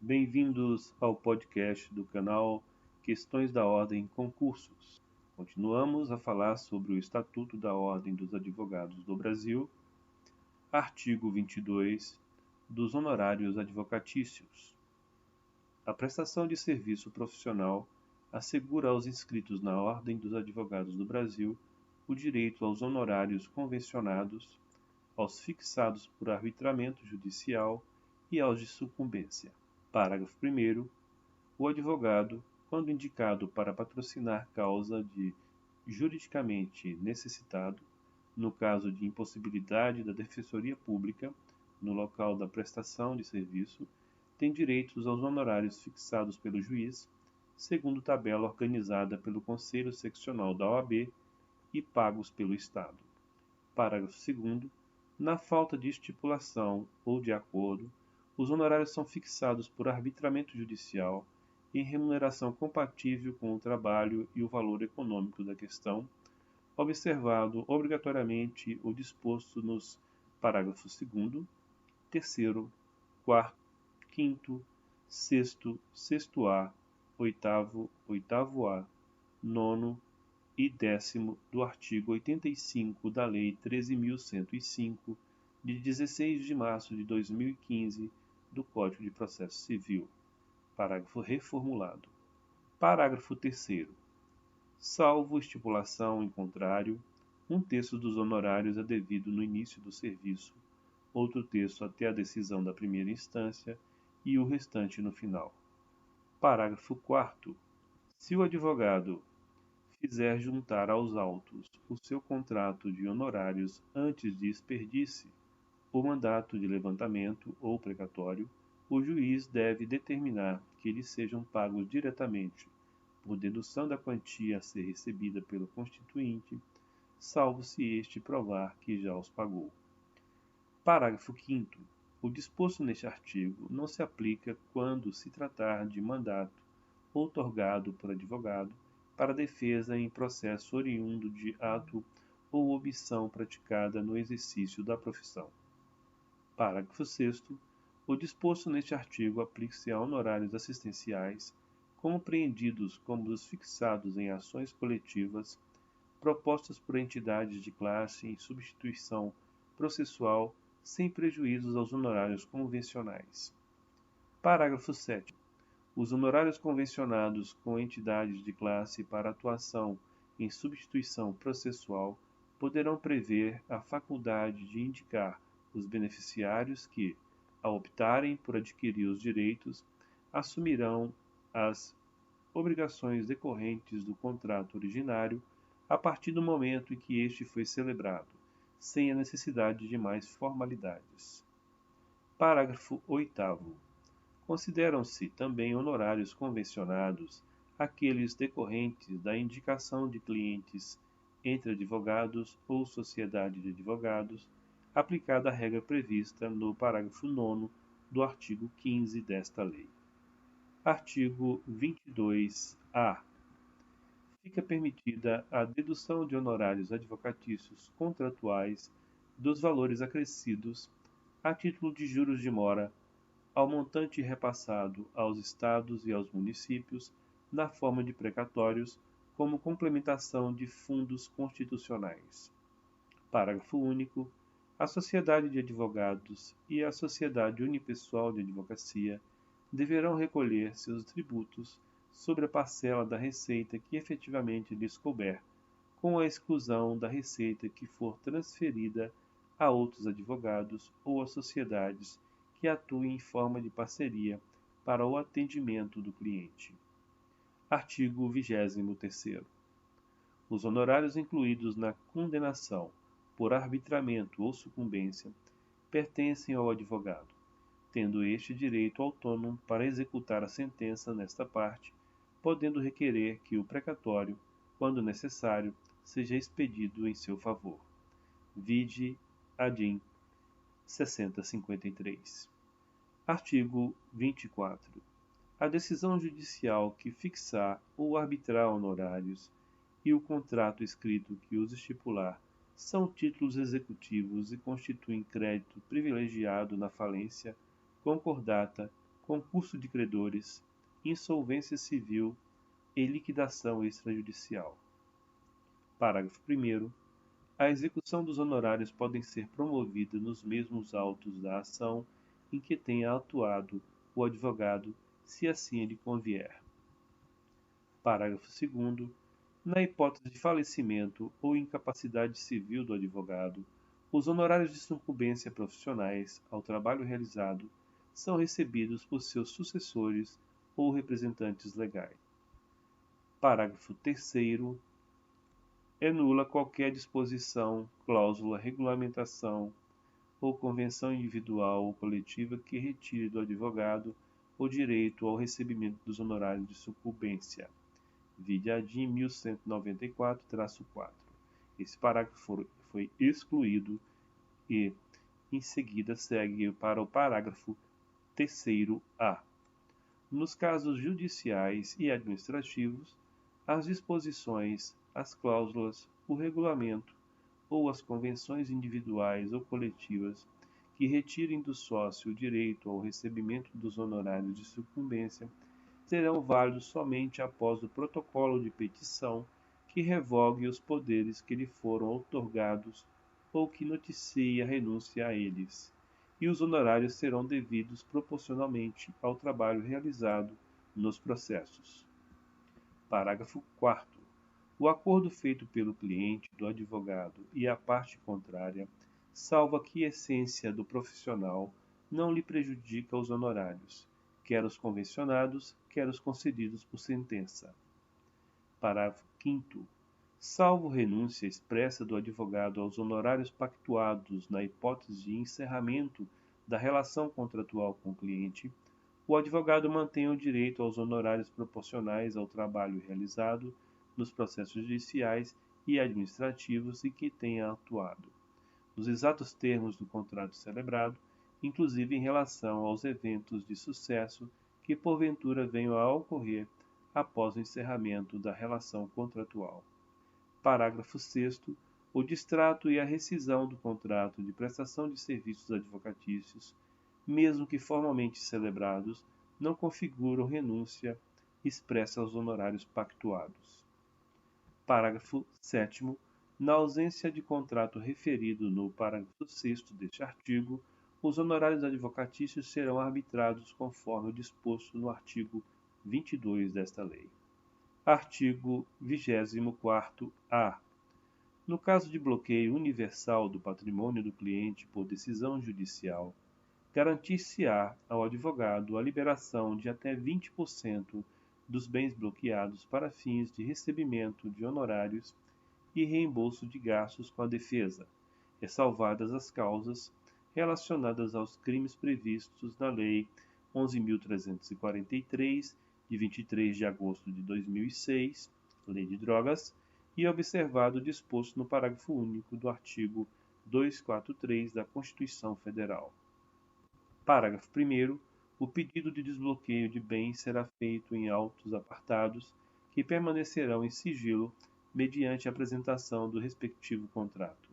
Bem-vindos ao podcast do canal Questões da Ordem Concursos. Continuamos a falar sobre o Estatuto da Ordem dos Advogados do Brasil, artigo 22, dos honorários advocatícios. A prestação de serviço profissional assegura aos inscritos na Ordem dos Advogados do Brasil o direito aos honorários convencionados, aos fixados por arbitramento judicial e aos de sucumbência. Parágrafo 1º. O advogado, quando indicado para patrocinar causa de juridicamente necessitado, no caso de impossibilidade da Defensoria Pública, no local da prestação de serviço, tem direitos aos honorários fixados pelo juiz, segundo tabela organizada pelo Conselho Seccional da OAB e pagos pelo Estado. Parágrafo 2º. Na falta de estipulação ou de acordo, os honorários são fixados por arbitramento judicial em remuneração compatível com o trabalho e o valor econômico da questão, observado obrigatoriamente o disposto nos parágrafos 2º, 3º, 4º, 5º, 6º, 6º-A, 8º, 8º-A, 9º e 10º do artigo 85 da Lei 13.105, de 16 de março de 2015, do Código de Processo Civil. Parágrafo reformulado. Parágrafo 3º. Salvo estipulação em contrário, um terço dos honorários é devido no início do serviço, outro terço até a decisão da primeira instância e o restante no final. Parágrafo 4º. Se o advogado fizer juntar aos autos o seu contrato de honorários antes de expedisse o mandato de levantamento ou precatório, o juiz deve determinar que lhes sejam pagos diretamente, por dedução da quantia a ser recebida pelo constituinte, salvo se este provar que já os pagou. Parágrafo 5º. O disposto neste artigo não se aplica quando se tratar de mandato outorgado por advogado para defesa em processo oriundo de ato ou omissão praticada no exercício da profissão. Parágrafo 6º. O disposto neste artigo aplica-se a honorários assistenciais, compreendidos como os fixados em ações coletivas propostas por entidades de classe em substituição processual, sem prejuízos aos honorários convencionais. Parágrafo 7º. Os honorários convencionados com entidades de classe para atuação em substituição processual poderão prever a faculdade de indicar os beneficiários que, ao optarem por adquirir os direitos, assumirão as obrigações decorrentes do contrato originário a partir do momento em que este foi celebrado, sem a necessidade de mais formalidades. Parágrafo 8º. Consideram-se também honorários convencionados aqueles decorrentes da indicação de clientes entre advogados ou sociedade de advogados, aplicada a regra prevista no parágrafo 9º do artigo 15 desta lei. Artigo 22-A. Fica permitida a dedução de honorários advocatícios contratuais dos valores acrescidos a título de juros de mora ao montante repassado aos estados e aos municípios na forma de precatórios como complementação de fundos constitucionais. Parágrafo único. A Sociedade de Advogados e a Sociedade Unipessoal de Advocacia deverão recolher seus tributos sobre a parcela da receita que efetivamente lhes couber, com a exclusão da receita que for transferida a outros advogados ou a sociedades que atuem em forma de parceria para o atendimento do cliente. Artigo 23º. Os honorários incluídos na condenação por arbitramento ou sucumbência pertencem ao advogado, tendo este direito autônomo para executar a sentença nesta parte, podendo requerer que o precatório, quando necessário, seja expedido em seu favor. Vide ADIM 6053. Artigo 24. A decisão judicial que fixar ou arbitrar honorários e o contrato escrito que os estipular são títulos executivos e constituem crédito privilegiado na falência, concordata, concurso de credores, insolvência civil e liquidação extrajudicial. Parágrafo 1º. A execução dos honorários podem ser promovida nos mesmos autos da ação em que tenha atuado o advogado, se assim lhe convier. Parágrafo 2º. Na hipótese de falecimento ou incapacidade civil do advogado, os honorários de sucumbência profissionais ao trabalho realizado são recebidos por seus sucessores ou representantes legais. Parágrafo 3º. É nula qualquer disposição, cláusula, regulamentação ou convenção individual ou coletiva que retire do advogado o direito ao recebimento dos honorários de sucumbência. Vide ADIM 1194-4. Esse parágrafo foi excluído e, em seguida, segue para o parágrafo 3º-A. Nos casos judiciais e administrativos, as disposições, as cláusulas, o regulamento ou as convenções individuais ou coletivas que retirem do sócio o direito ao recebimento dos honorários de sucumbência serão válidos somente após o protocolo de petição que revogue os poderes que lhe foram outorgados ou que noticie a renúncia a eles, e os honorários serão devidos proporcionalmente ao trabalho realizado nos processos. Parágrafo 4º. O acordo feito pelo cliente do advogado e a parte contrária, salvo a quiescência do profissional, não lhe prejudica os honorários, quer os convencionados, quer os concedidos por sentença. Parágrafo 5º. Salvo renúncia expressa do advogado aos honorários pactuados na hipótese de encerramento da relação contratual com o cliente, o advogado mantém o direito aos honorários proporcionais ao trabalho realizado nos processos judiciais e administrativos em que tenha atuado, nos exatos termos do contrato celebrado, inclusive em relação aos eventos de sucesso que porventura venham a ocorrer após o encerramento da relação contratual. Parágrafo 6º. O distrato e a rescisão do contrato de prestação de serviços advocatícios, mesmo que formalmente celebrados, não configuram renúncia expressa aos honorários pactuados. Parágrafo 7º. Na ausência de contrato referido no parágrafo 6º deste artigo, os honorários advocatícios serão arbitrados conforme o disposto no artigo 22 desta lei. Artigo 24º-A. No caso de bloqueio universal do patrimônio do cliente por decisão judicial, garantir-se-á ao advogado a liberação de até 20% dos bens bloqueados para fins de recebimento de honorários e reembolso de gastos com a defesa, ressalvadas as causas relacionadas aos crimes previstos na Lei 11.343, de 23 de agosto de 2006, Lei de Drogas, e observado o disposto no parágrafo único do artigo 243 da Constituição Federal. Parágrafo 1º. O pedido de desbloqueio de bens será feito em autos apartados que permanecerão em sigilo mediante a apresentação do respectivo contrato.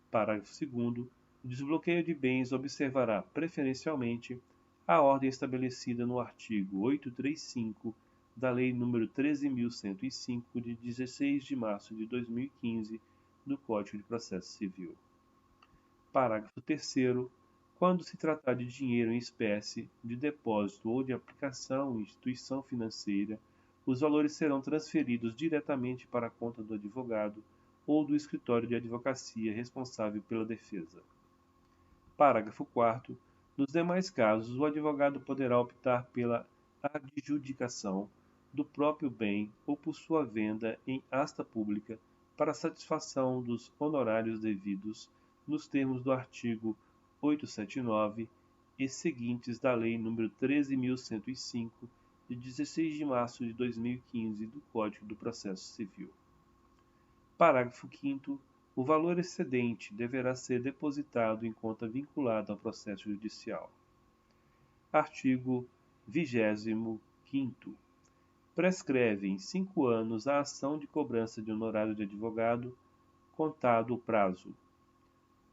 Parágrafo 2º. O desbloqueio de bens observará, preferencialmente, a ordem estabelecida no artigo 835 da Lei nº 13.105, de 16 de março de 2015, do Código de Processo Civil. Parágrafo 3º. Quando se tratar de dinheiro em espécie, de depósito ou de aplicação em instituição financeira, os valores serão transferidos diretamente para a conta do advogado ou do escritório de advocacia responsável pela defesa. Parágrafo 4º. Nos demais casos, o advogado poderá optar pela adjudicação do próprio bem ou por sua venda em asta pública para satisfação dos honorários devidos nos termos do artigo 879 e seguintes da Lei nº 13.105, de 16 de março de 2015, do Código do Processo Civil. Parágrafo 5º. O valor excedente deverá ser depositado em conta vinculada ao processo judicial. Artigo 25º. Prescreve em 5 anos a ação de cobrança de honorário de advogado, contado o prazo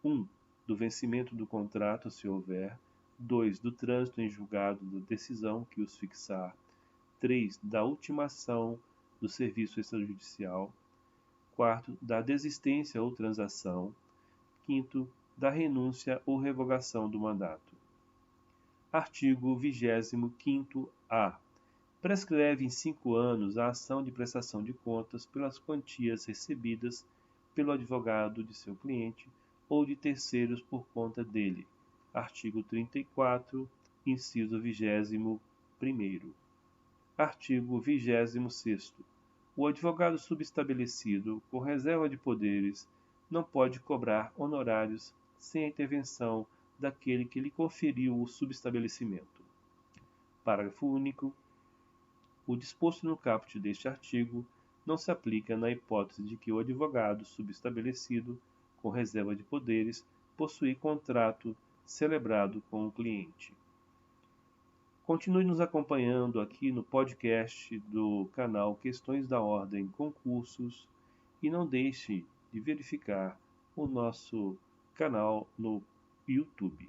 1. Do vencimento do contrato, se houver. 2. Do trânsito em julgado da decisão que os fixar. 3. Da ultimação do serviço extrajudicial. 4. Da desistência ou transação. 5. Da renúncia ou revogação do mandato. Artigo 25º-A. Prescreve em 5 anos a ação de prestação de contas pelas quantias recebidas pelo advogado de seu cliente ou de terceiros por conta dele. Artigo 34, inciso 21º. Artigo 26º. O advogado subestabelecido, com reserva de poderes, não pode cobrar honorários sem a intervenção daquele que lhe conferiu o subestabelecimento. Parágrafo único. O disposto no caput deste artigo não se aplica na hipótese de que o advogado subestabelecido, com reserva de poderes, possuir contrato celebrado com o cliente. Continue nos acompanhando aqui no podcast do canal Questões da Ordem Concursos e não deixe de verificar o nosso canal no YouTube.